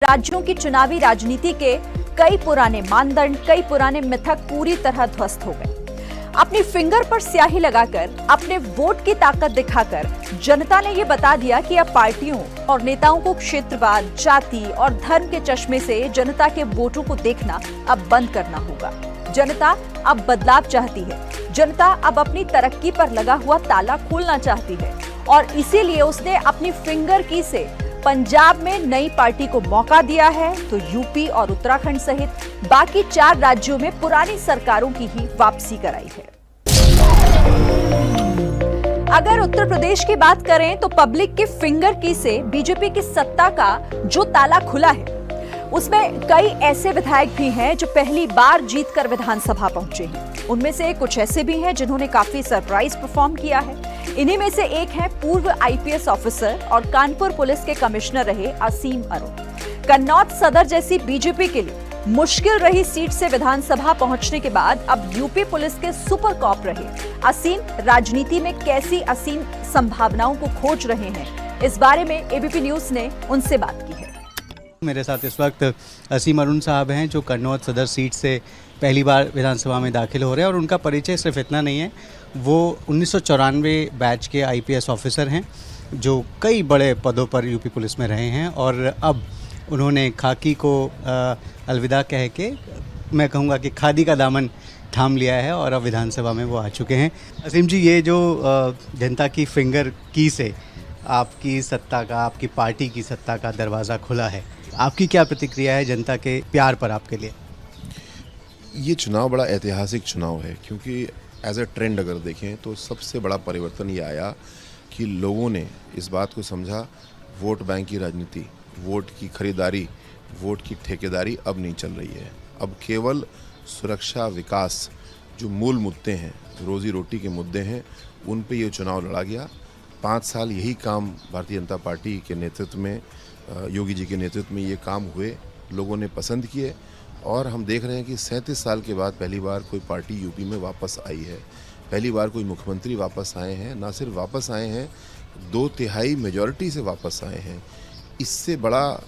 राज्यों की चुनावी राजनीति के कई पुराने मानदंड, कई पुराने मिथक पूरी तरह ध्वस्त हो गए। अपनी फिंगर पर स्याही लगाकर, अपने वोट की ताकत दिखाकर जनता ने यह बता दिया कि अब पार्टियों और नेताओं को क्षेत्रवाद, जाति और धर्म के चश्मे से जनता के वोटों को देखना अब बंद करना होगा। जनता अब बदलाव चाहती है। जनता अब अपनी तरक्की पर लगा हुआ ताला खोलना चाहती है और इसीलिए उसने अपनी फिंगर की से पंजाब में नई पार्टी को मौका दिया है, तो यूपी और उत्तराखंड सहित बाकी 4 राज्यों में पुरानी सरकारों की ही वापसी कराई है। अगर उत्तर प्रदेश की बात करें तो पब्लिक के फिंगर की से बीजेपी की सत्ता का जो ताला खुला है, उसमें कई ऐसे विधायक भी हैं जो पहली बार जीतकर विधानसभा पहुंचे हैं। उनमें से कुछ ऐसे भी हैं जिन्होंने काफी सरप्राइज परफॉर्म किया है। इन्हीं में से एक है पूर्व आईपीएस ऑफिसर और कानपुर पुलिस के कमिश्नर रहे असीम अरुण। कन्नौज सदर जैसी बीजेपी के लिए मुश्किल रही सीट से विधानसभा पहुंचने के बाद अब यूपी पुलिस के सुपर कॉप रहे असीम राजनीति में कैसी असीम संभावनाओं को खोज रहे हैं, इस बारे में एबीपी न्यूज ने उनसे बात की है। मेरे साथ इस वक्त असीम अरुण साहब हैं जो कन्नौज सदर सीट से पहली बार विधानसभा में दाखिल हो रहे हैं और उनका परिचय सिर्फ इतना नहीं है, वो 1994 बैच के आईपीएस ऑफिसर हैं जो कई बड़े पदों पर यूपी पुलिस में रहे हैं और अब उन्होंने खाकी को अलविदा कह के, मैं कहूँगा कि खादी का दामन थाम लिया है और अब विधानसभा में वो आ चुके हैं। असीम जी, ये जो जनता की फिंगर की से आपकी सत्ता का, आपकी पार्टी की सत्ता का दरवाज़ा खुला है, आपकी क्या प्रतिक्रिया है जनता के प्यार पर आपके लिए? ये चुनाव बड़ा ऐतिहासिक चुनाव है क्योंकि एज ए ट्रेंड अगर देखें तो सबसे बड़ा परिवर्तन ये आया कि लोगों ने इस बात को समझा, वोट बैंक की राजनीति, वोट की खरीदारी, वोट की ठेकेदारी अब नहीं चल रही है। अब केवल सुरक्षा, विकास, जो मूल मुद्दे हैं, रोजी रोटी के मुद्दे हैं, उन पे ये चुनाव लड़ा गया। 5 साल यही काम भारतीय जनता पार्टी के नेतृत्व में, योगी जी के नेतृत्व में ये काम हुए, लोगों ने पसंद किए और हम देख रहे हैं कि 37 साल के बाद पहली बार कोई पार्टी यूपी में वापस आई है। पहली बार कोई मुख्यमंत्री वापस आए हैं, ना सिर्फ वापस आए हैं, 2/3 मेजॉरिटी से वापस आए हैं। इससे बड़ा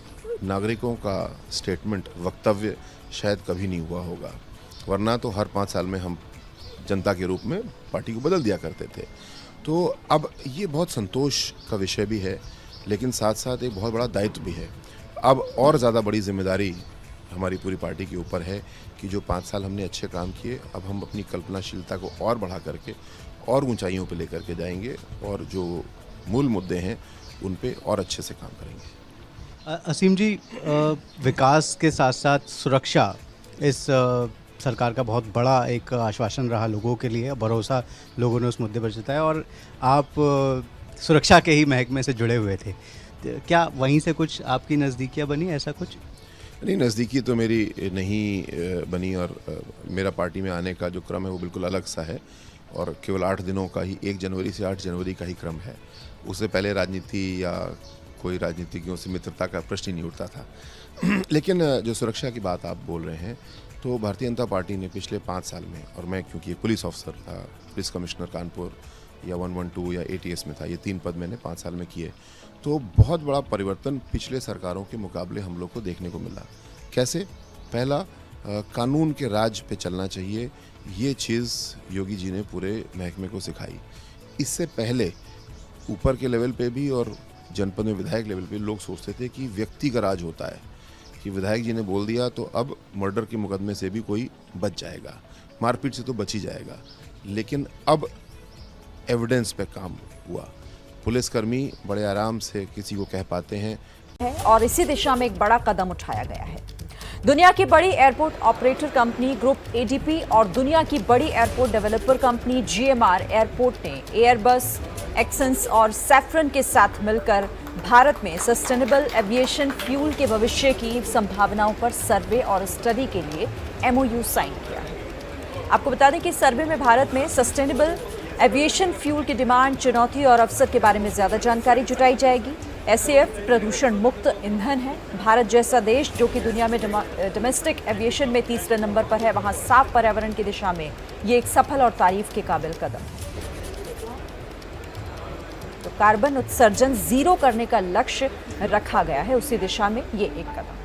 नागरिकों का स्टेटमेंट, वक्तव्य शायद कभी नहीं हुआ होगा, वरना तो हर 5 साल में हम जनता के रूप में पार्टी को बदल दिया करते थे। तो अब ये बहुत संतोष का विषय भी है, लेकिन साथ साथ एक बहुत बड़ा दायित्व भी है। अब और ज़्यादा बड़ी जिम्मेदारी हमारी पूरी पार्टी के ऊपर है कि जो 5 साल हमने अच्छे काम किए, अब हम अपनी कल्पनाशीलता को और बढ़ा करके और ऊंचाइयों पे लेकर के जाएंगे और जो मूल मुद्दे हैं उन पे और अच्छे से काम करेंगे। असीम जी, विकास के साथ साथ सुरक्षा इस सरकार का बहुत बड़ा एक आश्वासन रहा लोगों के लिए, भरोसा लोगों ने उस मुद्दे पर जताया और आप सुरक्षा के ही महकमे से जुड़े हुए थे। क्या वहीं से कुछ आपकी नज़दीकियाँ बनी, ऐसा कुछ? नहीं, नज़दीकी तो मेरी नहीं बनी और मेरा पार्टी में आने का जो क्रम है वो बिल्कुल अलग सा है और केवल 8 दिनों का ही, 1 जनवरी से 8 जनवरी का ही क्रम है। उससे पहले राजनीति या कोई राजनीतिज्ञों से मित्रता का प्रश्न ही नहीं उठता था। लेकिन जो सुरक्षा की बात आप बोल रहे हैं, तो भारतीय जनता पार्टी ने पिछले 5 साल में, और मैं क्योंकि पुलिस ऑफिसर था, पुलिस कमिश्नर कानपुर या 112 या एटीएस में था, ये 3 पद मैंने 5 साल में किए, तो बहुत बड़ा परिवर्तन पिछले सरकारों के मुकाबले हम लोग को देखने को मिला। कैसे? पहला, कानून के राज पे चलना चाहिए, ये चीज़ योगी जी ने पूरे महकमे को सिखाई। इससे पहले ऊपर के लेवल पे भी और जनपद में विधायक लेवल पे लोग सोचते थे कि व्यक्ति का राज होता है, कि विधायक जी ने बोल दिया तो अब मर्डर के मुकदमे से भी कोई बच जाएगा, मारपीट से तो बच ही जाएगा। लेकिन अब एविडेंस पे काम हुआ, पुलिसकर्मी बड़े आराम से किसी को कह पाते हैं और इसी दिशा में एक बड़ा कदम उठाया गया है। दुनिया की बड़ी airport operator company group ADP और दुनिया की बड़ी airport developer company GMR airport ने एयरबस, एक्सेंस और सैफ्रन के साथ मिलकर भारत में सस्टेनेबल एविएशन फ्यूल के भविष्य की संभावनाओं पर सर्वे और स्टडी के लिए एमओयू साइन किया है। आपको बता दें कि सर्वे में भारत में सस्टेनेबल एविएशन फ्यूल की डिमांड, चुनौती और अवसर के बारे में ज्यादा जानकारी जुटाई जाएगी। एसएएफ प्रदूषण मुक्त ईंधन है। भारत जैसा देश जो कि दुनिया में डोमेस्टिक एविएशन में 3रे नंबर पर है, वहां साफ पर्यावरण की दिशा में ये एक सफल और तारीफ के काबिल कदम है। तो कार्बन उत्सर्जन जीरो करने का लक्ष्य रखा गया है, उसी दिशा में ये एक कदम।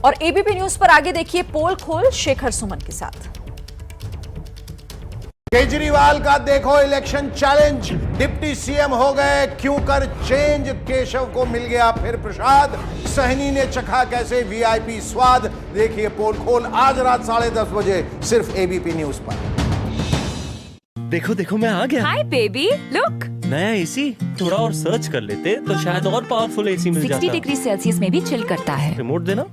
और एबीपी न्यूज पर आगे देखिए पोल खोल शेखर सुमन के साथ। केजरीवाल का देखो इलेक्शन चैलेंज, डिप्टी सीएम हो गए क्यों कर चेंज, केशव को मिल गया फिर प्रसाद, सहनी ने चखा कैसे वीआईपी स्वाद। देखिए पोल खोल आज रात 10:30 बजे सिर्फ एबीपी न्यूज पर। देखो देखो मैं आ गया। Hi baby, look. नया एसी, थोड़ा और सर्च कर लेते तो शायद और पावरफुल एसी मिल 60 जाता। डिग्री सेल्सियस में भी चिल करता है। रिमोट देना।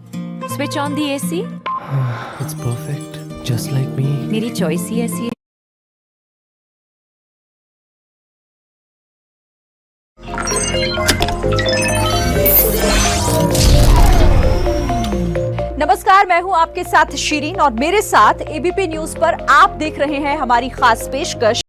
Switch on the AC. It's perfect, just like me. मेरी चॉइस ही ऐसी है। नमस्कार, मैं हूं आपके साथ शिरीन और मेरे साथ एबीपी न्यूज पर आप देख रहे हैं हमारी खास पेशकश